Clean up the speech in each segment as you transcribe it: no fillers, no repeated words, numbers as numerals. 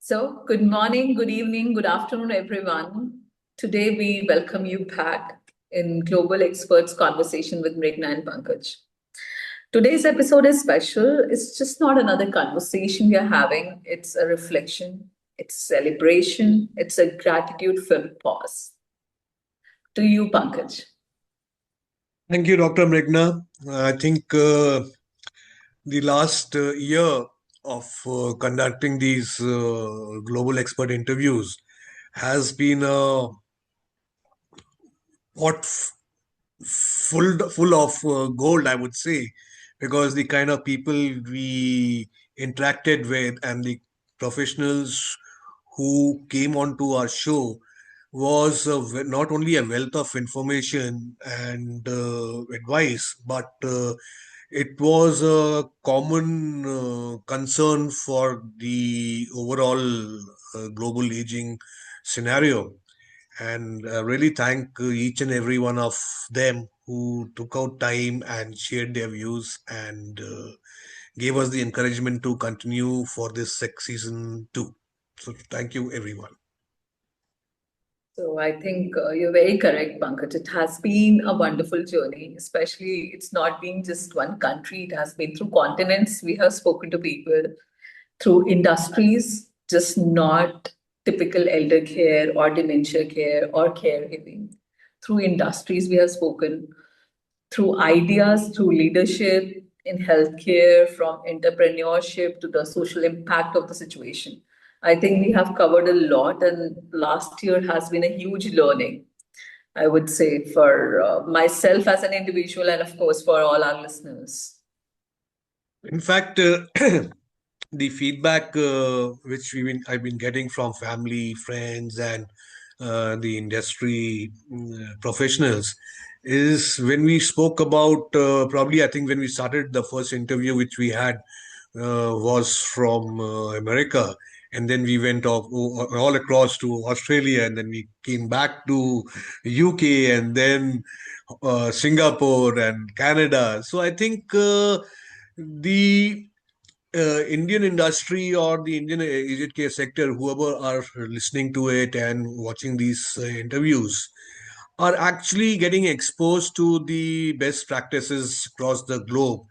So, good morning, good evening, good afternoon, everyone. Today, we welcome you back in Global Experts Conversation with Mrigna and Pankaj. Today's episode is special. It's just not another conversation we are having, it's a reflection, it's celebration, it's a gratitude filled pause. To you, Pankaj. Thank you, Dr. Mrigna. I think the last year of conducting these global expert interviews has been a pot full of gold, I would say, because the kind of people we interacted with and the professionals who came onto our show was not only a wealth of information and advice, but it was a common concern for the overall global aging scenario. And really thank each and every one of them who took out time and shared their views and gave us the encouragement to continue for this season two. So thank you, everyone. So I think you're very correct, Pankaj. It has been a wonderful journey, especially it's not been just one country. It has been through continents. We have spoken to people through industries, just not typical elder care or dementia care or caregiving. Through industries, we have spoken through ideas, through leadership in healthcare, from entrepreneurship to the social impact of the situation. I think we have covered a lot, and last year has been a huge learning, I would say, for myself as an individual and, of course, for all our listeners. In fact, the feedback which I've been getting from family, friends, and the industry professionals is when we spoke about probably I think when we started the first interview which we had was from America, and then we went off all across to Australia, and then we came back to UK, and then Singapore and Canada. So I think the Indian industry or the Indian aged care sector, whoever are listening to it and watching these interviews, are actually getting exposed to the best practices across the globe.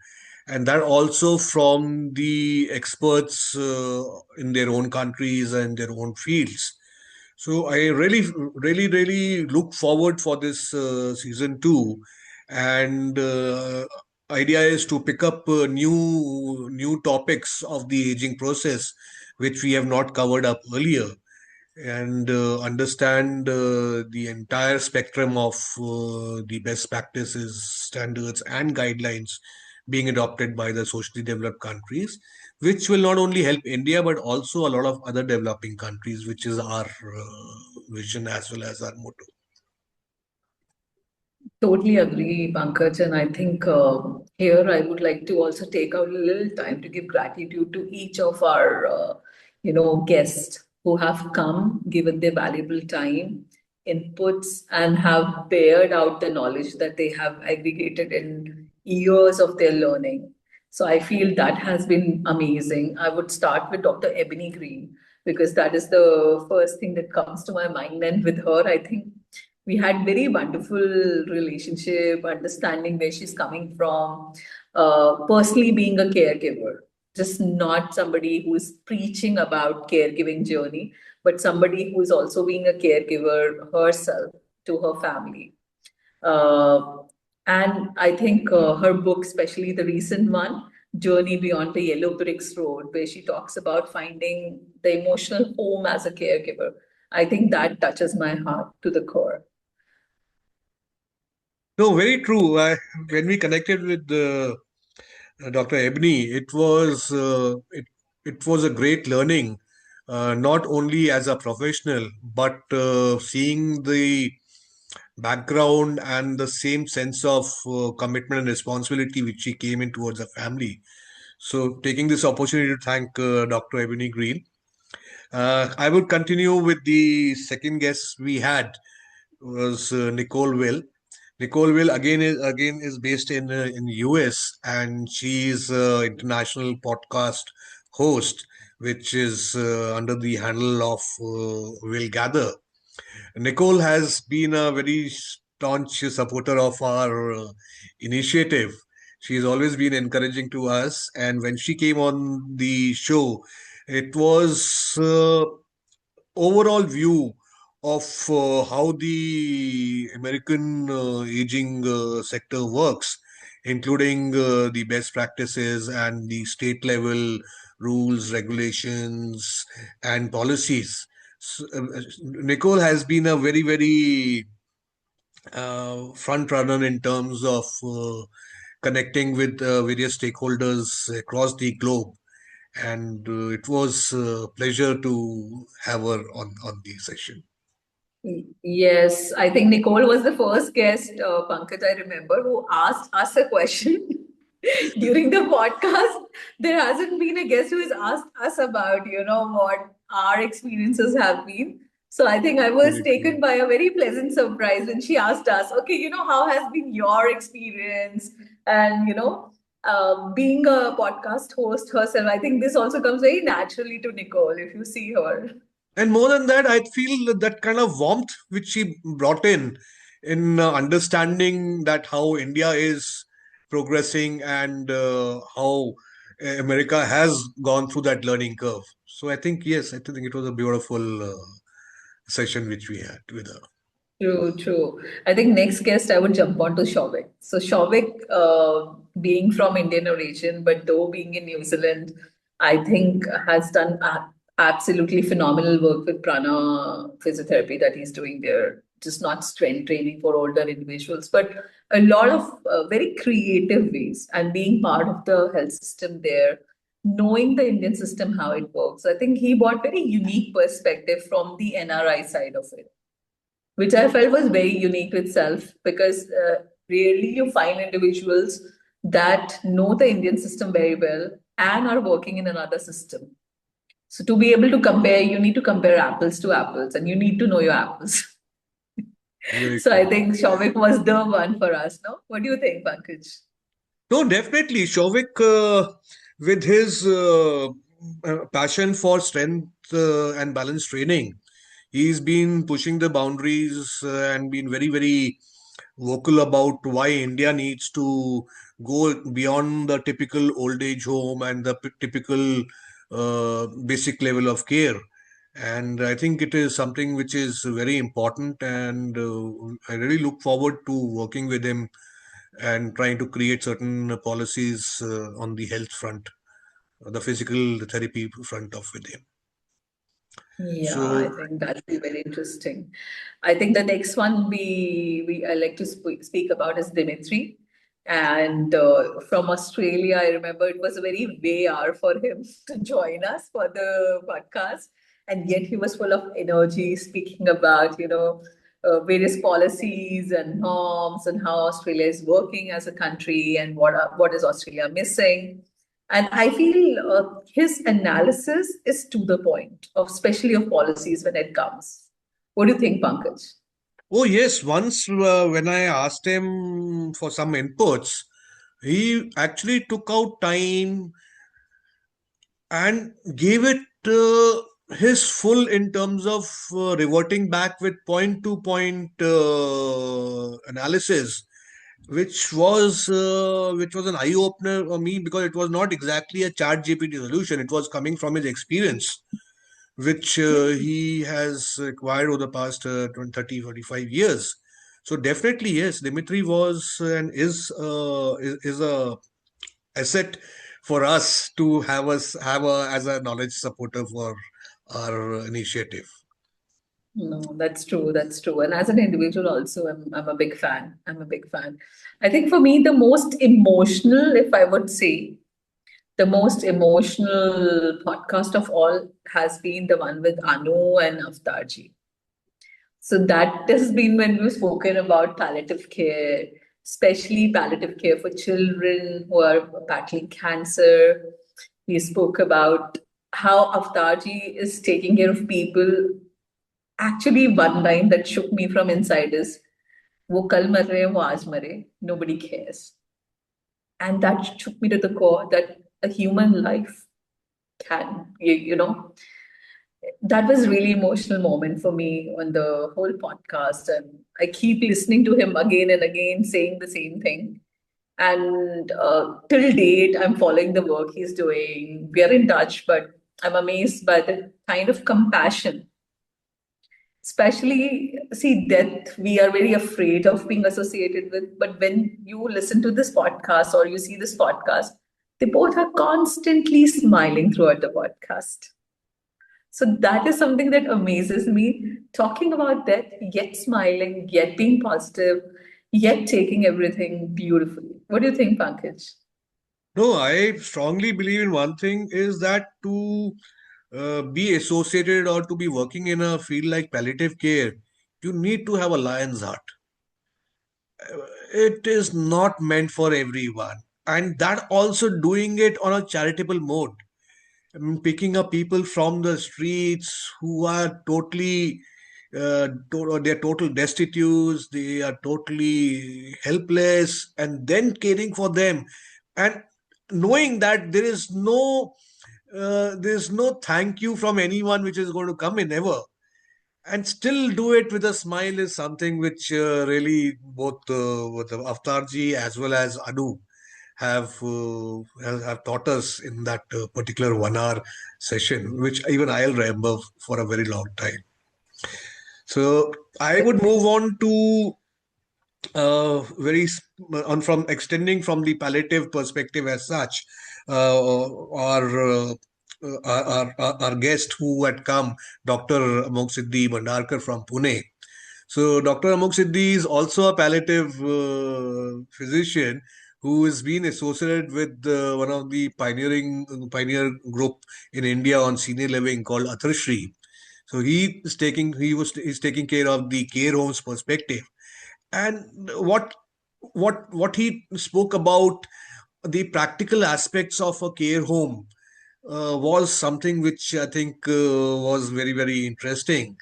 And that also from the experts in their own countries and their own fields. So I really look forward for this season two, and idea is to pick up new topics of the aging process, which we have not covered up earlier, and understand the entire spectrum of the best practices, standards, and guidelines being adopted by the socially developed countries, which will not only help India but also a lot of other developing countries, which is our vision as well as our motto. Totally agree, Pankaj. And I think here I would like to also take out a little time to give gratitude to each of our, guests who have come, given their valuable time, inputs, and have bared out the knowledge that they have aggregated in years of their learning. So I feel that has been amazing. I would start with Dr. Ebony Green because that is the first thing that comes to my mind. And with her, I think we had very wonderful relationship, understanding where she's coming from, personally being a caregiver, just not somebody who's preaching about caregiving journey, but somebody who's also being a caregiver herself to her family. uh, and I think her book, especially the recent one, Journey Beyond the Yellow Bricks Road, where she talks about finding the emotional home as a caregiver. I think that touches my heart to the core. No, very true. When we connected with Dr. Ebony, it was a great learning, not only as a professional, but seeing the background and the same sense of commitment and responsibility which she came in towards the family. So, taking this opportunity to thank Dr. Ebony Green. I will continue with the second guest we had was Nicole Will. Nicole Will again is based in US, and she is international podcast host which is under the handle of Will Gather. Nicole has been a very staunch supporter of our initiative. She's always been encouraging to us, and when she came on the show, it was overall view of how the American aging sector works, including the best practices and the state level rules, regulations, and policies. Nicole has been a very, very front runner in terms of connecting with various stakeholders across the globe, and it was a pleasure to have her on the session. Yes, I think Nicole was the first guest, Pankaj, I remember, who asked us a question during the podcast. There hasn't been a guest who has asked us about, what our experiences have been. So I think I was Very taken true. by a very pleasant surprise when she asked us, okay, how has been your experience? And, being a podcast host herself, I think this also comes very naturally to Nicole if you see her. And more than that, I feel that kind of warmth which she brought in understanding that how India is progressing and how America has gone through that learning curve. So I think, yes, I think it was a beautiful session which we had with her. True, true. I think next guest I would jump on to Shouvik. So Shouvik, being from Indian origin, but though being in New Zealand, I think has done absolutely phenomenal work with prana physiotherapy that he's doing there. Just not strength training for older individuals, but a lot of very creative ways and being part of the health system there, knowing the Indian system, how it works. I think he brought very unique perspective from the NRI side of it, which I felt was very unique to itself because rarely you find individuals that know the Indian system very well and are working in another system. So to be able to compare, you need to compare apples to apples and you need to know your apples. Very So I true. think Shavik was the one for us, no? What do you think, Pankaj? No, definitely. Shouvik, with his passion for strength and balance training, he's been pushing the boundaries and been very, very vocal about why India needs to go beyond the typical old age home and the typical basic level of care. And I think it is something which is very important, and I really look forward to working with him and trying to create certain policies on the health front, the physical therapy front of with him. Yeah, I So, think that'll be very interesting. I think the next one we I like to speak about is Dimitri. And from Australia, I remember it was a very rare for him to join us for the podcast. And yet he was full of energy, speaking about, various policies and norms and how Australia is working as a country and what is Australia missing. And I feel his analysis is to the point, especially of policies when it comes. What do you think, Pankaj? oh yes, once when I asked him for some inputs, he actually took out time and gave it his full in terms of reverting back with point to point analysis, which was an eye opener for me because it was not exactly a chat GPT solution. It was coming from his experience, which he has acquired over the past 20, 30, 45 years. So definitely, yes, Dimitri was and is a asset for us to have as a knowledge supporter for our initiative. No, that's true. That's true. And as an individual, also, I'm a big fan. I'm a big fan. I think for me, the most emotional, if I would say, the most emotional podcast of all has been the one with Anu and Avtar ji. So that has been when we've spoken about palliative care, especially palliative care for children who are battling cancer. We spoke about how Avtarji is taking care of people. Actually, one line that shook me from inside is, "वो कल मर रहे हैं, वो आज मरे, nobody cares." And that shook me to the core that a human life can, that was really emotional moment for me on the whole podcast. And I keep listening to him again and again saying the same thing. And till date, I'm following the work he's doing. We are in touch, but I'm amazed by the kind of compassion. Especially, see, death, we are very afraid of being associated with. But when you listen to this podcast or you see this podcast, they both are constantly smiling throughout the podcast. So that is something that amazes me. Talking about that, yet smiling, yet being positive, yet taking everything beautifully. What do you think, Pankaj? No, I strongly believe in one thing is that to be associated or to be working in a field like palliative care, you need to have a lion's heart. It is not meant for everyone. And that also doing it on a charitable mode. I mean, picking up people from the streets who are totally, they're total destitutes, they are totally helpless, and then caring for them, and knowing that there is no thank you from anyone which is going to come in ever, and still do it with a smile is something which really both Avtar ji as well as Anu have taught us in that particular 1 hour session, which even I'll remember for a very long time. So I would move on to very on from extending from the palliative perspective as such. Our guest who had come, Dr. Amok Siddhi Bhandarkar from Pune. So Dr. Amok Siddhi is also a palliative physician who has been associated with one of the pioneer group in India on senior living called Atharshri. So he's taking care of the care homes perspective, and what he spoke about the practical aspects of a care home was something which I think was very, very interesting.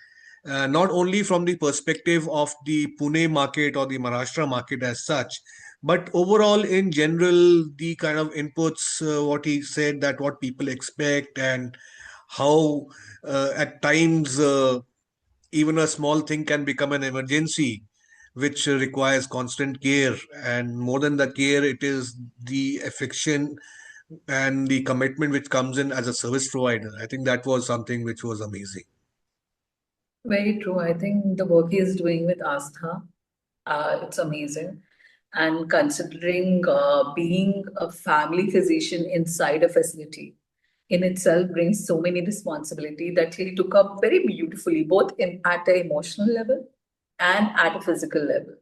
Not only from the perspective of the Pune market or the Maharashtra market as such, but overall in general, the kind of inputs, what he said, that what people expect, and how at times even a small thing can become an emergency, which requires constant care. And more than the care, it is the affection and the commitment which comes in as a service provider. I think that was something which was amazing. Very true. I think the work he is doing with Astha, it's amazing. And considering being a family physician inside a facility in itself brings so many responsibility that he took up very beautifully, both in at an emotional level and at a physical level,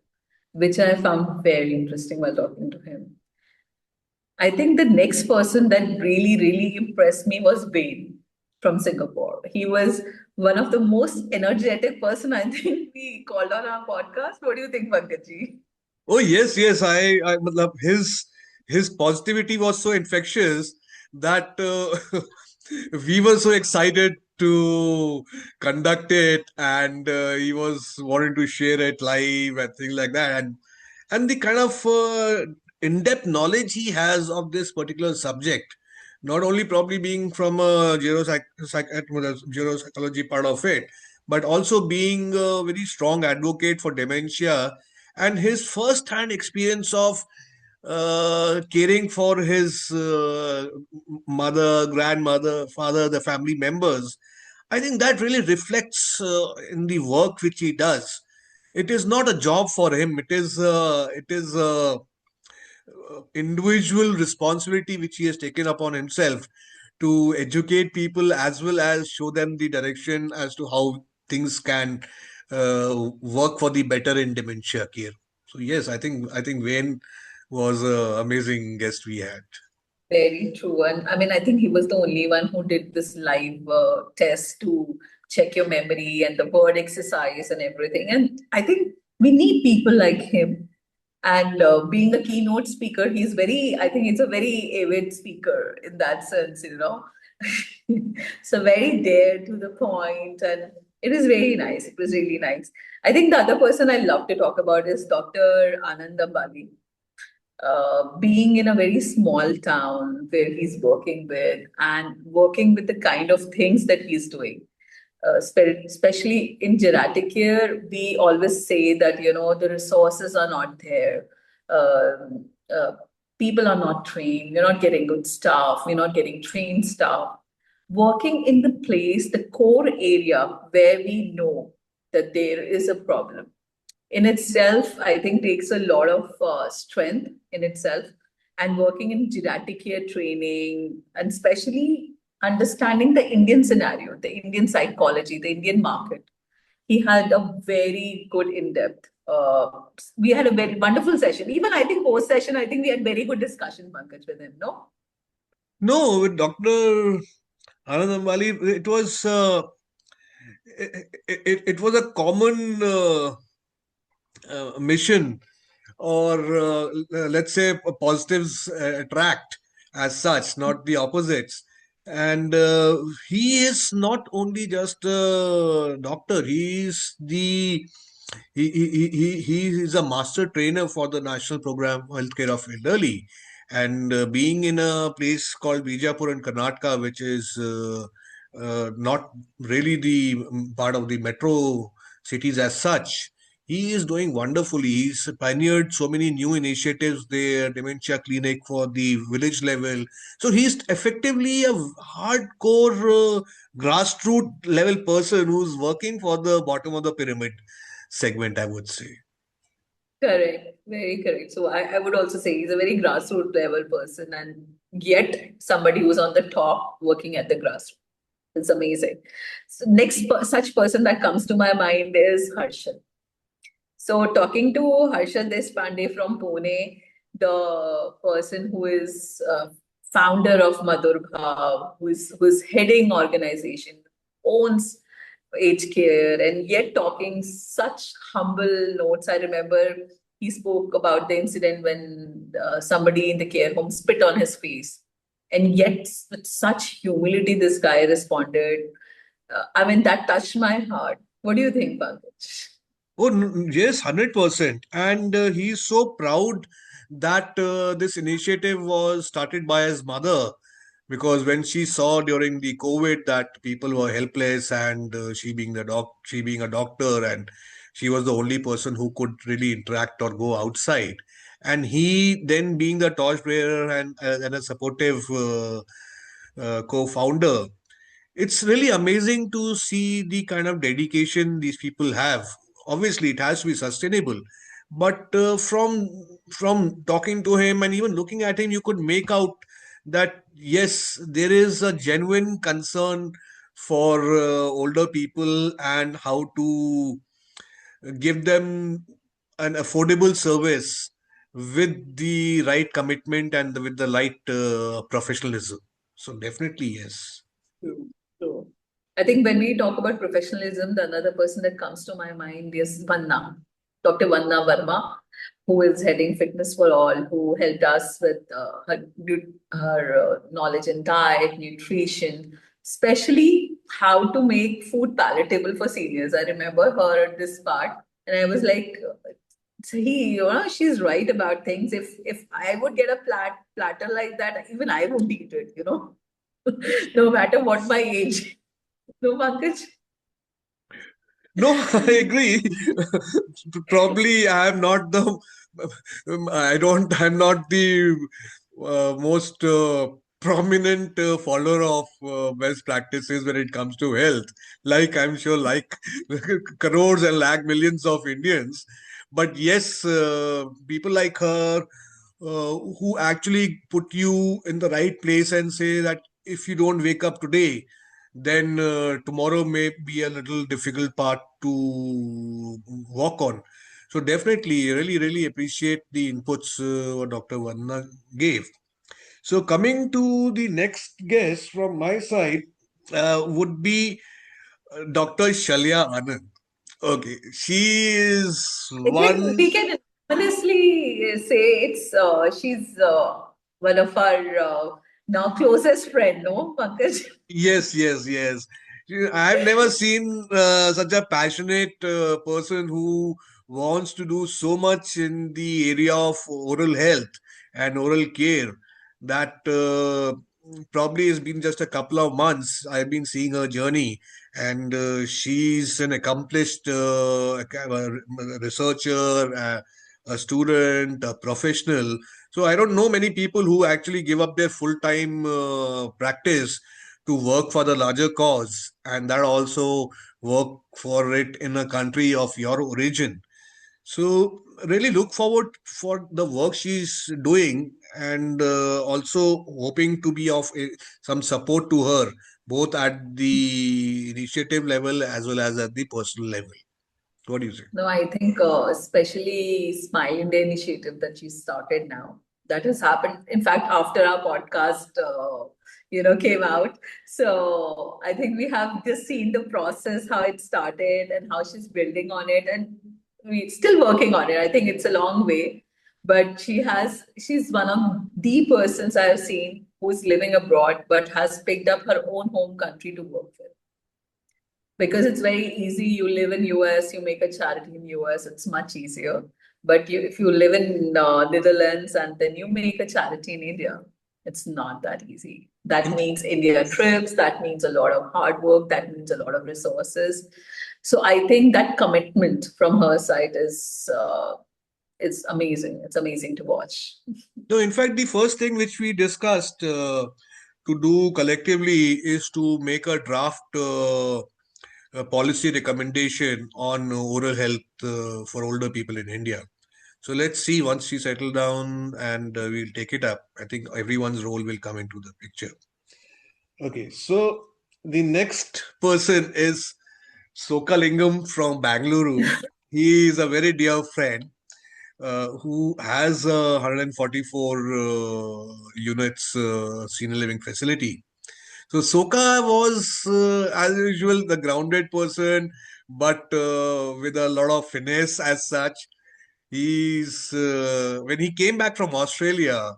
which I found very interesting while talking to him. I think the next person that really, really impressed me was Wayne from Singapore. He was one of the most energetic person I think we called on our podcast. What do you think, Pankaj? Oh yes, yes. Matlab, his positivity was so infectious that we were so excited to conduct it, and he was wanting to share it live and things like that, and the kind of in-depth knowledge he has of this particular subject, not only probably being from a geropsychology part of it, but also being a very strong advocate for dementia, and his first-hand experience of caring for his mother, grandmother, father, the family members. I think that really reflects in the work which he does. It is not a job for him. It is individual responsibility which he has taken upon himself to educate people as well as show them the direction as to how things can work for the better in dementia care. So yes, I think Wayne was an amazing guest we had. Very true. And I mean, I think he was the only one who did this live test to check your memory and the word exercise and everything. And I think we need people like him. And being a keynote speaker, I think he's a very avid speaker in that sense. So very there to the point, and it is very nice. It was really nice. I think the other person I love to talk about is Dr. Anand Ambani. being in a very small town where he's working with and working with the kind of things that he's doing. Especially in geriatric care, we always say that, the resources are not there. Um People are not trained. We're not getting good staff. We're not getting trained staff. Working in the place, the core area where we know that there is a problem in itself, I think takes a lot of strength in itself. And working in geriatric care training, and especially understanding the Indian scenario, the Indian psychology, the Indian market, he had a very good in-depth. We had a very wonderful session. Even I think post session, I think we had very good discussion, Pankaj, with him. No. No, with Dr. Anand Ambali, it was a common mission, or let's say positives attract as such, not the opposites. And he is not only just a doctor, he is a master trainer for the National Program Healthcare of Delhi. And being in a place called Bijapur in Karnataka, which is not really the part of the metro cities as such, he is doing wonderfully. He's pioneered so many new initiatives there, dementia clinic for the village level. So he's effectively a hardcore grassroots level person who's working for the bottom of the pyramid segment, I would say. Correct, very correct. So I would also say he's a very grassroots level person, and yet somebody who's on the top working at the grassroots. It's amazing. So such person that comes to my mind is Harshal. So talking to Harshal Deshpande from Pune, the person who is founder of Madhur, who's heading organization, owns aged care, and yet talking such humble notes. I remember he spoke about the incident when somebody in the care home spit on his face, and yet with such humility, this guy responded. I mean, that touched my heart. What do you think, Pankaj? Oh, yes, 100%. And he's so proud that this initiative was started by his mother, because when she saw during the COVID that people were helpless, and she being a doctor, and she was the only person who could really interact or go outside. And he then being the torchbearer and a supportive co-founder, it's really amazing to see the kind of dedication these people have. Obviously it has to be sustainable, but from talking to him and even looking at him, you could make out that yes, there is a genuine concern for older people and how to give them an affordable service with the right commitment and with the right professionalism. So definitely yes. True, true. I think when we talk about professionalism, the another person that comes to my mind is Vanna, Dr. Vanna Verma, who is heading Fitness for All, who helped us with her knowledge in diet, nutrition, especially how to make food palatable for seniors. I remember her at this part, and I was like, she's right about things. If I would get a platter like that, even I won't eat it. No matter what my age. No, Pankaj? No, I agree. Probably I am not the, I'm not the most prominent follower of best practices when it comes to health. Like I'm sure, like crores and lakh millions of Indians. But yes, people like her who actually put you in the right place and say that if you don't wake up today, then tomorrow may be a little difficult part to walk on. So definitely, really, really appreciate the inputs what Dr. Vanna gave. So coming to the next guest from my side would be Dr. Shalya Anand. Okay, she is I think one. we can honestly say she's one of our now closest friend, no, Pankaj? Yes, yes, yes. I've never seen such a passionate person who wants to do so much in the area of oral health. and oral care that probably has been just a couple of months. I've been seeing her journey, and she's an accomplished researcher, a student, a professional. So I don't know many people who actually give up their full-time practice to work for the larger cause, and that also work for it in a country of your origin. So really look forward for the work she's doing, and also hoping to be of some support to her, both at the initiative level as well as at the personal level. What do you say? No, I think especially Smile India initiative that you started now. That has happened, in fact, after our podcast, came out. So I think we have just seen the process, how it started and how she's building on it, and we're still working on it. I think it's a long way, but she's one of the persons I have seen who's living abroad, but has picked up her own home country to work with, because it's very easy. You live in US, you make a charity in US, it's much easier. But if you live in Netherlands and then you make a charity in India, it's not that easy. That In, means India trips, that means a lot of hard work, that means a lot of resources. So I think that commitment from her side is amazing. It's amazing to watch. no, in fact, the first thing which we discussed to do collectively is to make a draft a policy recommendation on oral health for older people in India. So let's see once she settle down, and we'll take it up. I think everyone's role will come into the picture. Okay, so the next person is Sokalingam from Bangalore. He is a very dear friend who has a 144 units senior living facility. So Soka was, as usual, the grounded person, but with a lot of finesse as such. He's when he came back from Australia,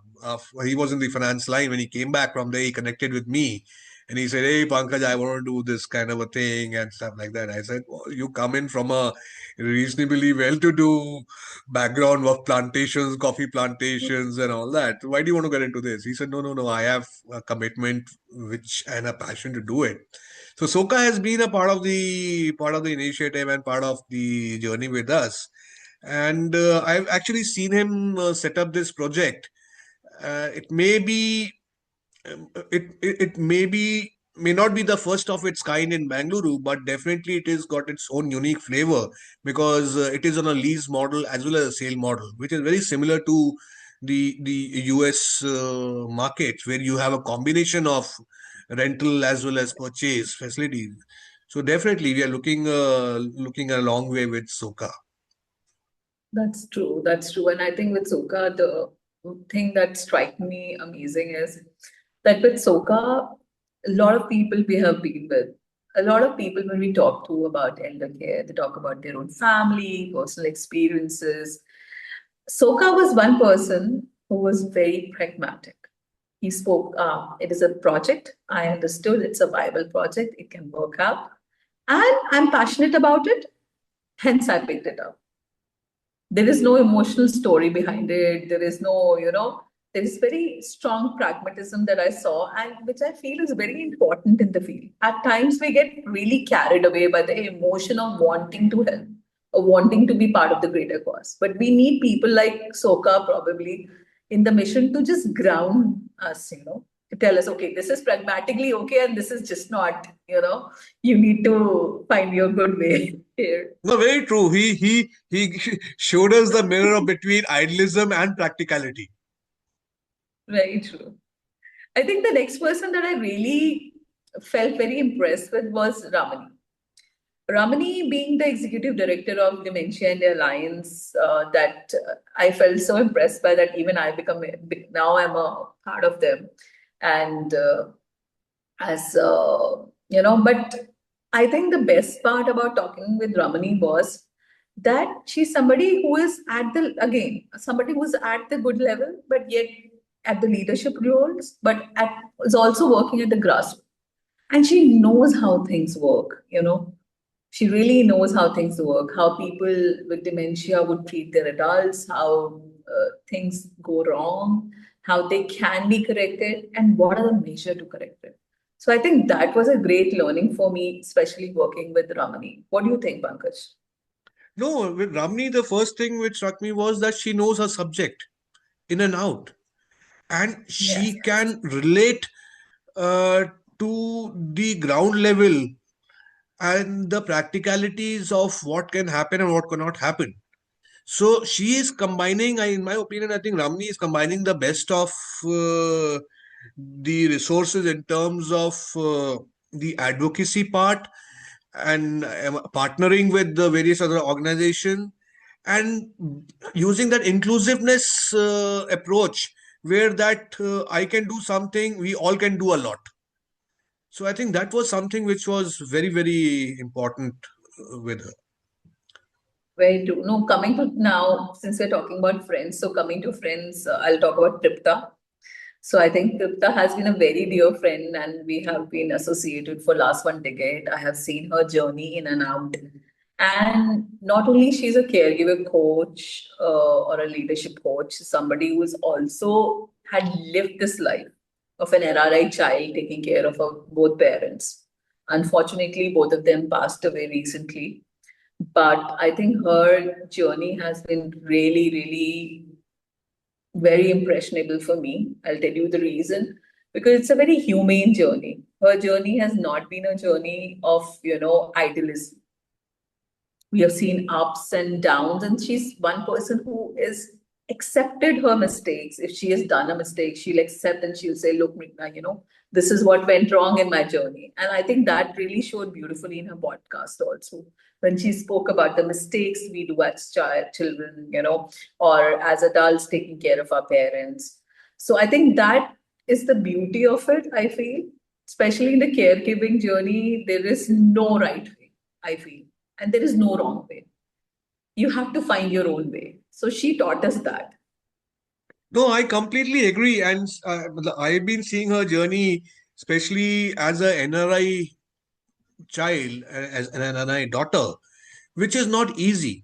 he was in the finance line. When he came back from there, he connected with me, and he said, "Hey, Pankaj, I want to do this kind of a thing and stuff like that." I said, well, "You come in from a reasonably well-to-do background of plantations, coffee plantations, and all that. Why do you want to get into this?" He said, "No, no, no. I have a commitment, which and a passion to do it." So Soka has been a part of the initiative and part of the journey with us, and I've actually seen him set up this project. It may be it may not be the first of its kind in Bangalore, but definitely it has got its own unique flavor, because it is on a lease model as well as a sale model, which is very similar to the US market, where you have a combination of rental as well as purchase facilities. So definitely we are looking a long way with Soka. That's true. That's true. And I think with Soka, the thing that strike me amazing is that with Soka, a lot of people we have been with, a lot of people when we talk to about elder care, they talk about their own family, personal experiences. Soka was one person who was very pragmatic. He spoke, it is a project. I understood it's a viable project. It can work out. And I'm passionate about it. Hence, I picked it up. There is no emotional story behind it. There is no, there is very strong pragmatism that I saw, and which I feel is very important in the field. At times, we get really carried away by the emotion of wanting to help or wanting to be part of the greater cause. But we need people like Soka probably in the mission to just ground us, to tell us, okay, this is pragmatically okay, and this is just not, you need to find your good way here. No, very true. He showed us the mirror between idealism and practicality. Very true. I think the next person that I really felt very impressed with was Ramani. Ramani, being the executive director of Dementia and the Alliance, that I felt so impressed by that even I become now I'm a part of them, and as but I think the best part about talking with Ramani was that she's somebody who is at the again somebody who's at the good level, but yet at the leadership roles, but is also working at the grassroots, and she knows how things work. She really knows how things work, how people with dementia would treat their adults, how things go wrong, how they can be corrected, and what are the measure to correct it. So I think that was a great learning for me, especially working with Ramani. What do you think, Pankaj? No, with Ramni, the first thing which struck me was that she knows her subject in and out, and Yes. she can relate uh, to the ground level and the practicalities of what can happen and what cannot happen. So she is combining, in my opinion, I think Ramni is combining the best of the resources in terms of the advocacy part and partnering with the various other organizations and using that inclusiveness approach where that I can do something, we all can do a lot. So I think that was something which was very, very important with her. Very true. No, coming to now, since we're talking about friends, so coming to friends, I'll talk about Tripta. So I think Tripta has been a very dear friend, and we have been associated for last 1 decade. I have seen her journey in and out. And not only she's a caregiver coach or a leadership coach, somebody who's also had lived this life of an NRI child taking care of her, both parents. Unfortunately, both of them passed away recently. But I think her journey has been really, really very impressionable for me. I'll tell you the reason. Because it's a very humane journey. Her journey has not been a journey of, idealism. We have seen ups and downs, and she's one person who is accepted her mistakes. If she has done a mistake, she'll accept and she'll say, look, Mrigna, this is what went wrong in my journey. And I think that really showed beautifully in her podcast also, when she spoke about the mistakes we do as children, or as adults taking care of our parents. So I think that is the beauty of it, I feel. Especially in the caregiving journey, there is no right way, I feel, and there is no wrong way. You have to find your own way. So she taught us that. No, I completely agree. And I've been seeing her journey, especially as a NRI child, as an NRI daughter, which is not easy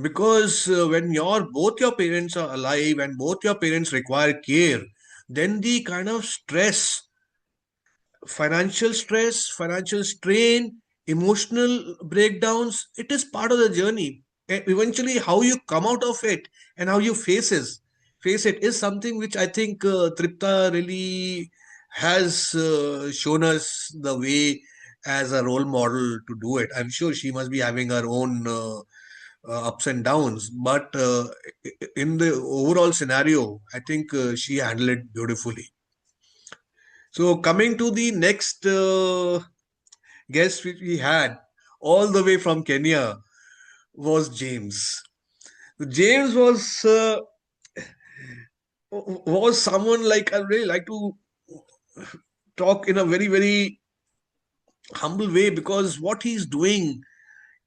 because when both your parents are alive and both your parents require care, then the kind of stress, financial strain, emotional breakdowns, it is part of the journey. Eventually, how you come out of it and how you face it is something which I think Tripta really has shown us the way as a role model to do it. I'm sure she must be having her own ups and downs, but in the overall scenario, I think she handled it beautifully. So coming to the next guest which we had all the way from Kenya was James. James was someone like I really like to talk in a very very humble way because what he's doing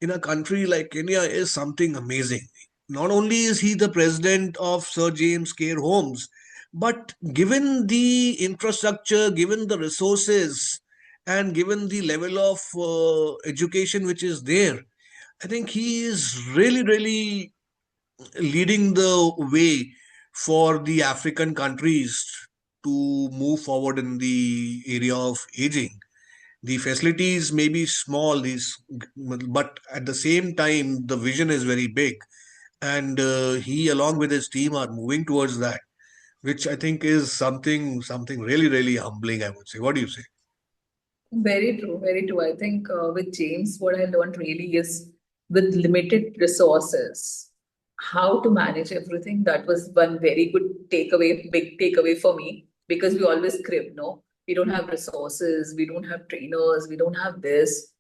in a country like Kenya is something amazing. Not only is he the president of Sir James Care Homes, but given the infrastructure, given the resources, and given the level of education which is there, I think he is really, really leading the way for the African countries to move forward in the area of aging. The facilities may be small, but at the same time, the vision is very big, and he, along with his team, are moving towards that, which I think is something really, really humbling. I would say. What do you say? Very true, very true. I think with James, what I learned really is with limited resources, how to manage everything. That was one very good takeaway, big takeaway for me, because we always crib, no? We don't have resources, we don't have trainers, we don't have this.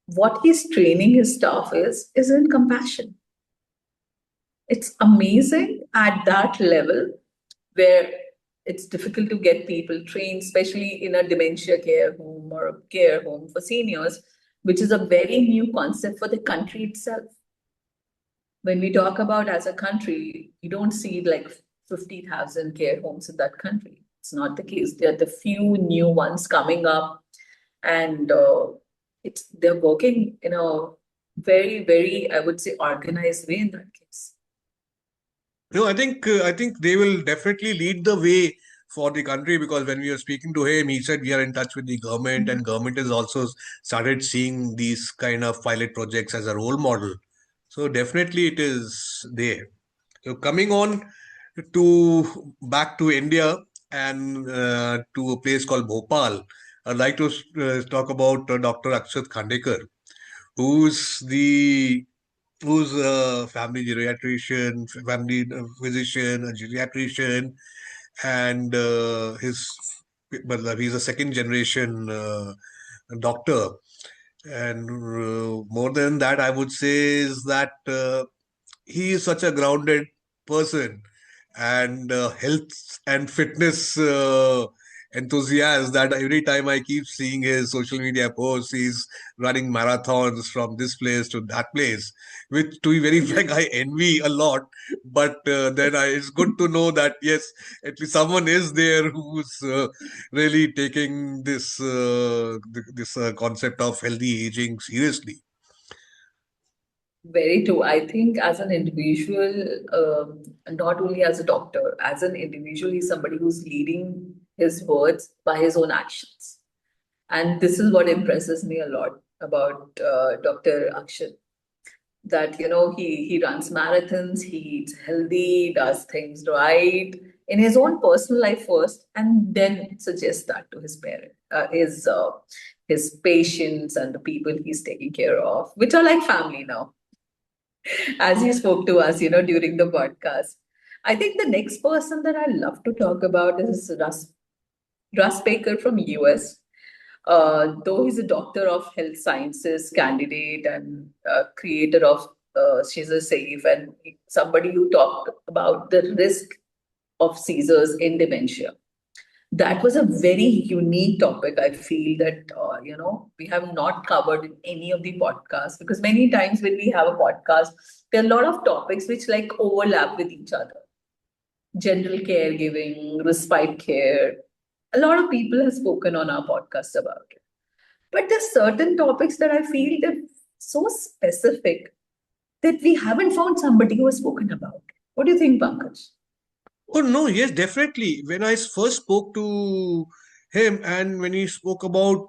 What he's training his staff is in compassion. It's amazing at that level where it's difficult to get people trained, especially in a dementia care home or a care home for seniors, which is a very new concept for the country itself. When we talk about as a country, you don't see like 50,000 care homes in that country. It's not the case. There are the few new ones coming up, and they're working in a very, very, I would say, organized way in that case. No, I think they will definitely lead the way for the country, because when we were speaking to him, he said we are in touch with the government, and government has also started seeing these kind of pilot projects as a role model. So definitely it is there. So coming on to back to India and to a place called Bhopal, I'd like to talk about Dr. Akshat Khandekar, who's the who's a family geriatrician, family physician, a geriatrician, and he's a second generation doctor. And more than that, I would say is that he is such a grounded person and health and fitness enthusiast that every time I keep seeing his social media posts, he's running marathons from this place to that place, which, to be very frank, I envy a lot. But it's good to know that yes, at least someone is there who's really taking this concept of healthy aging seriously. Very true. I think as an individual, not only as a doctor, as an individual, he's somebody who's leading his words by his own actions. And this is what impresses me a lot about Dr. Akshat. That he runs marathons, he eats healthy, does things right in his own personal life first, and then suggests that to his his patients and the people he's taking care of, which are like family now, as he spoke to us, during the podcast. I think the next person that I love to talk about is Russ Baker from US. Though he's a doctor of health sciences candidate and creator of She's a Safe, and somebody who talked about the risk of seizures in dementia. That was a very unique topic. I feel that we have not covered in any of the podcasts, because many times when we have a podcast, there are a lot of topics which like overlap with each other. General caregiving, respite care. A lot of people have spoken on our podcast about it. But there's certain topics that I feel that so specific that we haven't found somebody who has spoken about. What do you think, Pankaj? Oh no, yes, definitely. When I first spoke to him, and when he spoke about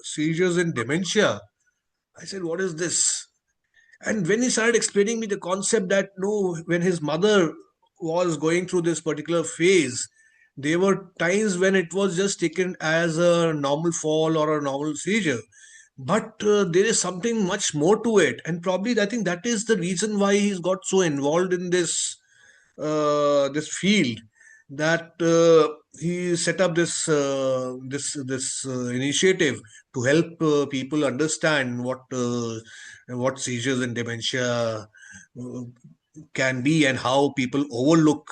seizures and dementia, I said, "What is this?" And when he started explaining me the concept that no, when his mother was going through this particular phase, there were times when it was just taken as a normal fall or a normal seizure. But there is something much more to it, and probably I think that is the reason why he's got so involved in this field, that he set up this initiative to help people understand what seizures and dementia uh, can be, and how people overlook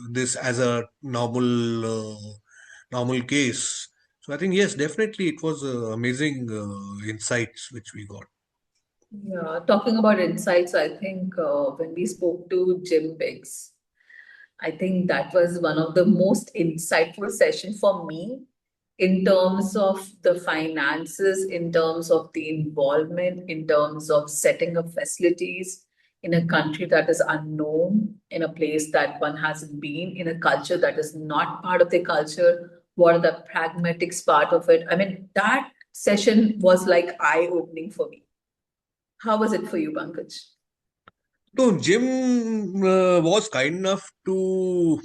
this as a normal case. So I think yes, definitely it was amazing insights which we got. Yeah, talking about insights, I think when we spoke to Jim Biggs, I think that was one of the most insightful session for me in terms of the finances, in terms of the involvement, in terms of setting up facilities in a country that is unknown, in a place that one hasn't been, in a culture that is not part of the culture. What are the pragmatics part of it? I mean, that session was like eye-opening for me. How was it for you, Pankaj? So Jim was kind enough to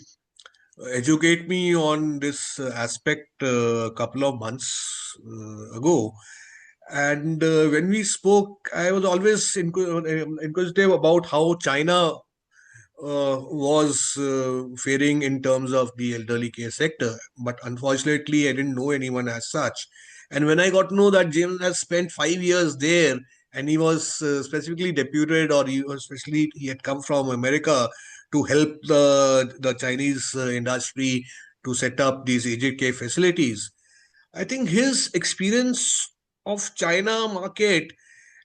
educate me on this aspect a couple of months ago. And when we spoke, I was always inquisitive about how China was faring in terms of the elderly care sector. But unfortunately, I didn't know anyone as such. And when I got to know that James has spent 5 years there, and he was specifically deputed, or he had come from America to help the Chinese industry to set up these aged care facilities. I think his experience of China market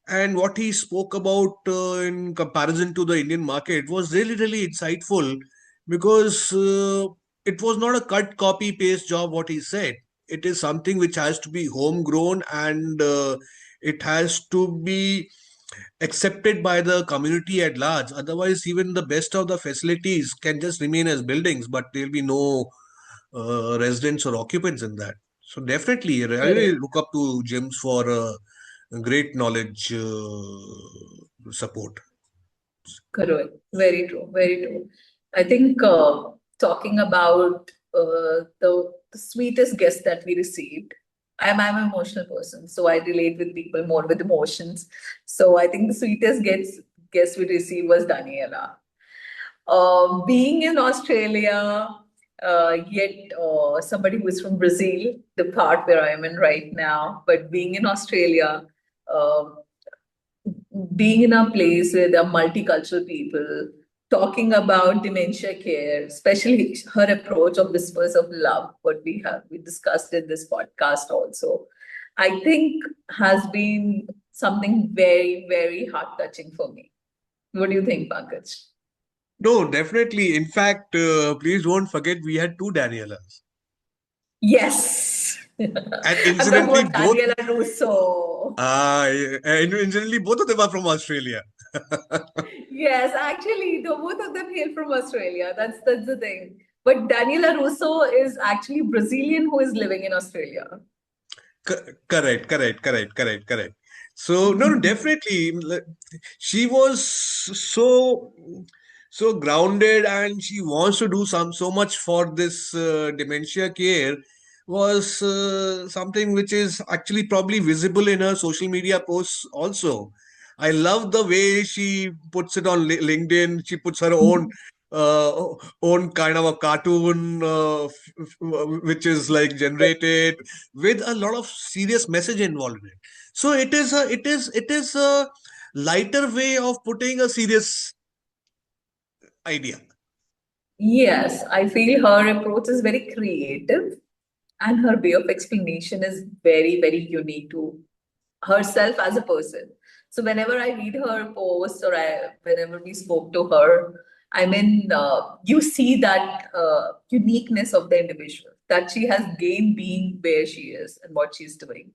and what he spoke about in comparison to the Indian market was really insightful, because it was not a cut copy paste job what he said. It is something which has to be homegrown, and it has to be accepted by the community at large. Otherwise, even the best of the facilities can just remain as buildings, but there'll be no residents or occupants in that. So definitely, I really Correct. look up to gyms for great knowledge support. Correct. Very true. Very true. I think talking about the sweetest guest that we received, I'm an emotional person, so I relate with people more with emotions. So I think the sweetest guest we received was Daniela. Being in Australia, yet somebody who is from Brazil, the part where I am in right now, but being in Australia, uh, being in a place where there are multicultural people, talking about dementia care, especially her approach of whispers of love, what we discussed in this podcast also, I think has been something very, very heart touching for me. What do you think, Pankaj? No, definitely. In fact, please don't forget we had two Danielas. Yes. And I'm talking incidentally, about both Daniela Russo. incidentally both of them are from Australia. Yes, actually, the both of them hail from Australia. That's the thing. But Daniela Russo is actually Brazilian who is living in Australia. Correct. So no, no, definitely, she was so so grounded, and she wants to do so much for this dementia care. Was something which is actually probably visible in her social media posts also. I love the way she puts it on LinkedIn. She puts her uh, own kind of a cartoon, which is like generated with a lot of serious message involved in it. So it is a lighter way of putting a serious idea. Yes, I feel her approach is very creative and her way of explanation is very, very unique to herself as a person. So whenever I read her posts or whenever we spoke to her, I mean, you see that uniqueness of the individual that she has gained being where she is and what she's doing.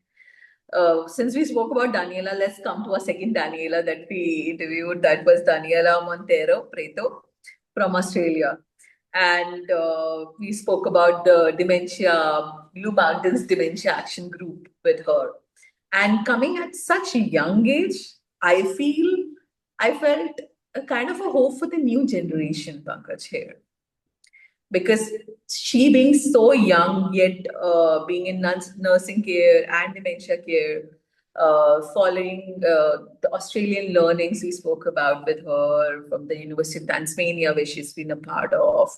Since we spoke about Daniela, let's come to a second Daniela that we interviewed. That was Daniela Montero Preto from Australia. And we spoke about the dementia, Blue Mountains Dementia Action Group with her. And coming at such a young age, I felt a kind of a hope for the new generation, Pankaj, here because she being so young yet being in nursing care and dementia care, following the Australian learnings we spoke about with her from the University of Tasmania where she's been a part of,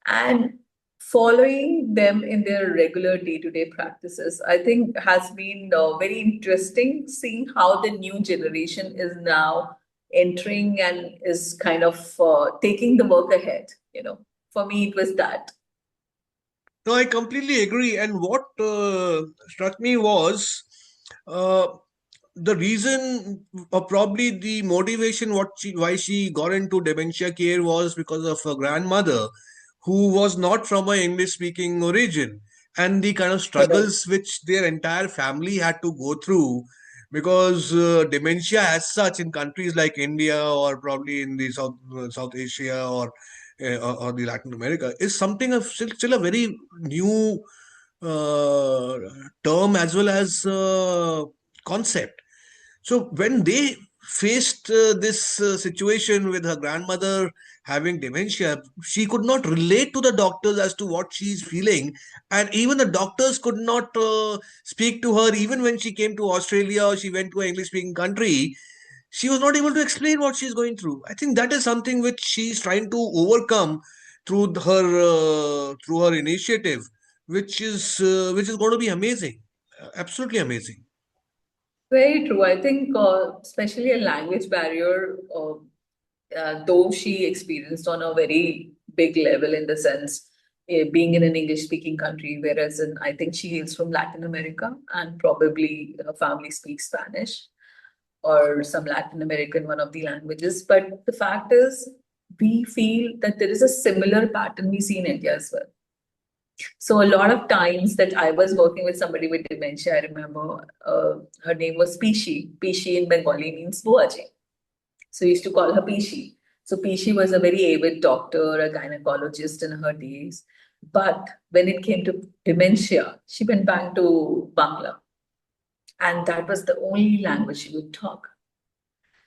and following them in their regular day-to-day practices, I think has been very interesting seeing how the new generation is now entering and is kind of taking the work ahead, for me, it was that. No, I completely agree. And what struck me was uh, the reason, or probably the motivation, why she got into dementia care was because of her grandmother, who was not from an English-speaking origin, and the kind of Correct. struggles which their entire family had to go through. Because dementia, as such, in countries like India or probably in the South Asia or the Latin America, is something of still a very new uh, term as well as concept. So when they faced this situation with her grandmother having dementia, she could not relate to the doctors as to what she's feeling, and even the doctors could not speak to her. Even when she came to Australia or she went to an English-speaking country, she was not able to explain what she's going through. I think that is something which she's trying to overcome through her initiative, which is going to be amazing, absolutely amazing. Very true. I think, especially a language barrier, though she experienced on a very big level in the sense being in an English speaking country, whereas I think she hails from Latin America and probably her family speaks Spanish or some Latin American, one of the languages. But the fact is, we feel that there is a similar pattern we see in India as well. So a lot of times that I was working with somebody with dementia, I remember her name was Pishi. Pishi in Bengali means Buaji. So we used to call her Pishi. So Pishi was a very avid doctor, a gynecologist in her days. But when it came to dementia, she went back to Bangla. And that was the only language she would talk.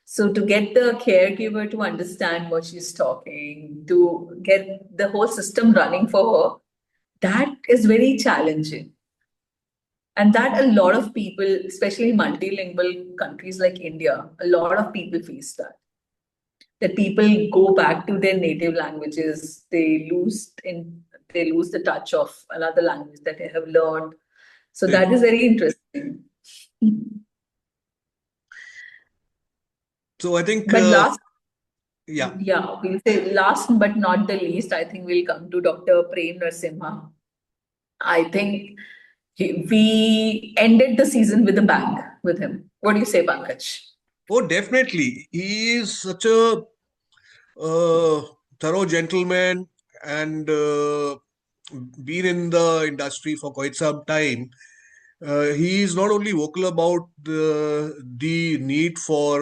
So to get the caregiver to understand what she's talking, to get the whole system running for her, that is very challenging. And that a lot of people, especially multilingual countries like India, a lot of people face that. That people go back to their native languages, they lose the touch of another language that they have learned. So They- that is very interesting. So I think, But last, yeah. yeah, we'll say last but not the least, I think we'll come to Dr. Prem Narasimha. I think we ended the season with a bang with him. What do you say, Pankaj? Oh, definitely. He is such a uh, thorough gentleman and been in the industry for quite some time. He is not only vocal about the need for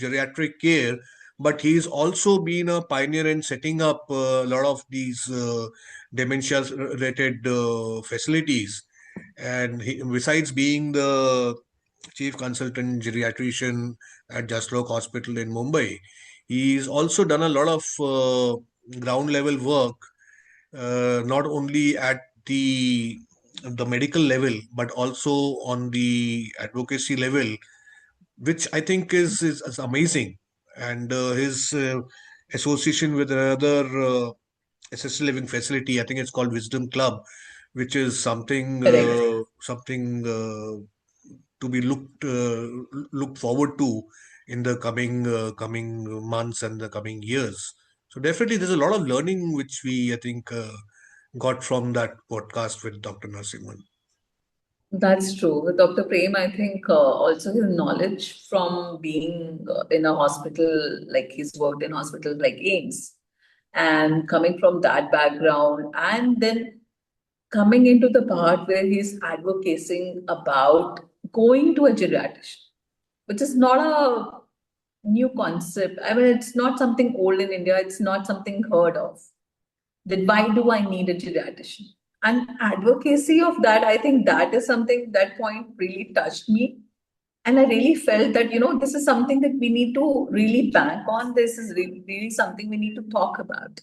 geriatric care, but he's also been a pioneer in setting up a lot of these dementia-related facilities. And besides being the chief consultant geriatrician at Jaslok Hospital in Mumbai, he's also done a lot of ground level work, not only at the medical level but also on the advocacy level, which I think is amazing. And his association with another assisted living facility, I think it's called Wisdom Club, which is Correct. something to be looked forward to in the coming months and the coming years. So definitely, there's a lot of learning which we, I think, got from that podcast with Dr. Narasimhan. That's true. With Dr. Prem, I think also his knowledge from being in a hospital, like he's worked in hospitals like AIMS, and coming from that background, and then coming into the part where he's advocating about going to a geriatrician, which is not a new concept. I mean, it's not something old in India, it's not something heard of. Then why do I need a geriatrician? And advocacy of that, I think that is something that point really touched me. And I really felt that, this is something that we need to really bank on. This is really something we need to talk about.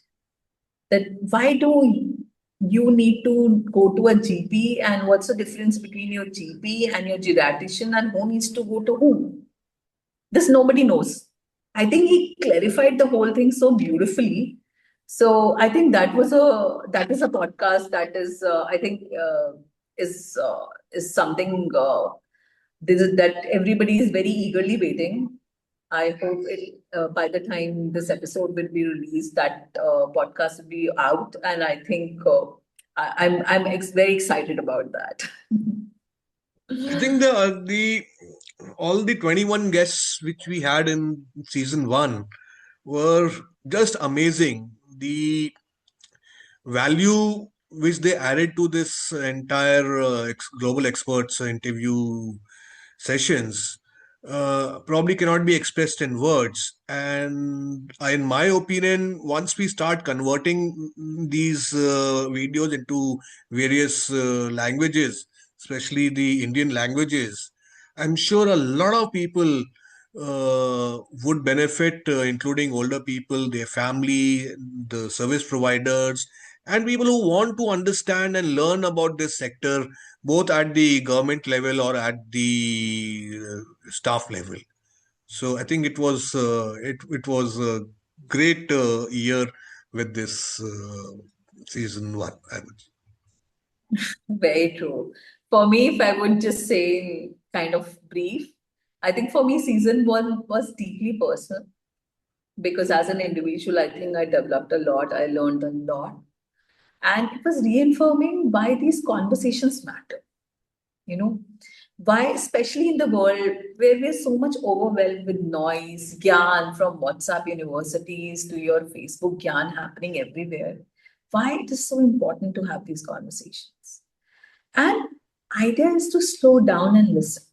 That why do you need to go to a GP, and what's the difference between your GP and your geriatrician, and who needs to go to whom? This nobody knows. I think he clarified the whole thing so beautifully. So I think that is a podcast that is I think is something that everybody is very eagerly waiting. I hope it by the time this episode will be released, that podcast will be out, and I think I'm very excited about that. I think the all the 21 guests which we had in season one were just amazing. The value which they added to this entire global experts interview sessions probably cannot be expressed in words. And in my opinion, once we start converting these videos into various languages, especially the Indian languages, I'm sure a lot of people would benefit, including older people, their family, the service providers, and people who want to understand and learn about this sector, both at the government level or at the staff level. So I think it was a great year with this season one. I would. Very true. For me, if I would just say kind of brief, I think for me, season one was deeply personal because as an individual, I think I developed a lot, I learned a lot. And it was reaffirming why these conversations matter, you know, why, especially in the world where we're so much overwhelmed with noise, gyan from WhatsApp universities to your Facebook gyan happening everywhere. why it is so important to have these conversations. And idea is to slow down and listen.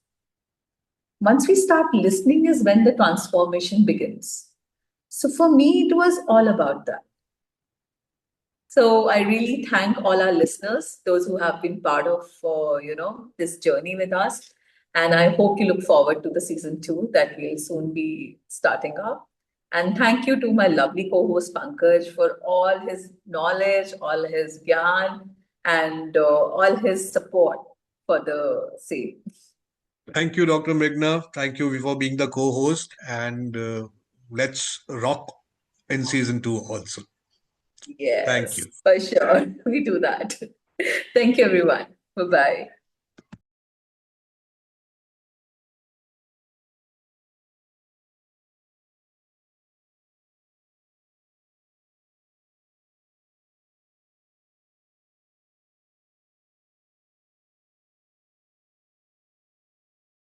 Once we start listening is when the transformation begins. So for me, it was all about that. So I really thank all our listeners, those who have been part of this journey with us, and I hope you look forward to the season 2 that will soon be starting up. And thank you to my lovely co-host Pankaj for all his knowledge, all his gyan, and all his support for the same. Thank you, Dr. Mrigna. Thank you for being the co-host, and let's rock in season 2 also. Thank Yes, you. for sure. We do that. Thank you, everyone. Bye bye.